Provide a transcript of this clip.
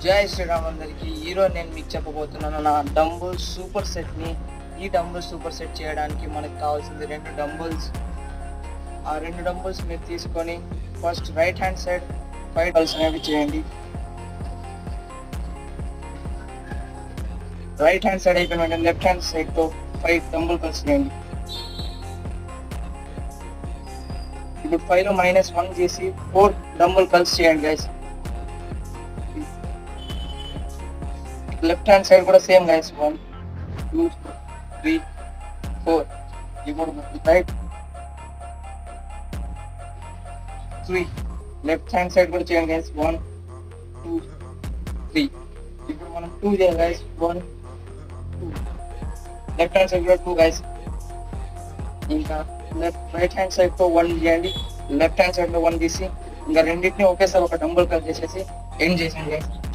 జై శ్రీరామ్ అందరికి. ఈరోజు నేను మీకు చెప్పబోతున్నాను నా డంబుల్ సూపర్ సెట్ని. ఈ డంబుల్ సూపర్ సెట్ చేయడానికి మనకు కావాల్సింది 2 డంబుల్స్. ఆ 2 డంబుల్స్ మీరు తీసుకొని first right hand side 5 dumbbells అనేవి చేయండి. రైట్ హ్యాండ్ సైడ్ అయిపోయిన వెంటనే లెఫ్ట్ హ్యాండ్ సైడ్తో 5 డంబుల్ కలిసి చేయండి. ఇప్పుడు 5లో -1 చేసి 4 డంబుల్ కలిసి చేయండి గైస్. లెఫ్ట్ హ్యాండ్ సైడ్ కూడా సేమ్ గైస్. 1 2 3 4. ఇప్పుడు రైట్ 3 లెఫ్ట్ హ్యాండ్ సైడ్ కూడా చేయండి గైస్. 1 2 3. ఇప్పుడు మనం 2 చేయాలి గైస్. 1 2. లెఫ్ట్ హ్యాండ్ సైడ్ కూడా 2 గైస్. ఇంకా రైట్ హ్యాండ్ సైడ్ తో 1 చేయండి. లెఫ్ట్ హ్యాండ్ సైడ్ లో 1 తీసి ఇంకా రెండింటిని ఒకేసారి ఒక డంబుల్ కట్ చేసేసి ఎండ్ చేసేయండి గైస్.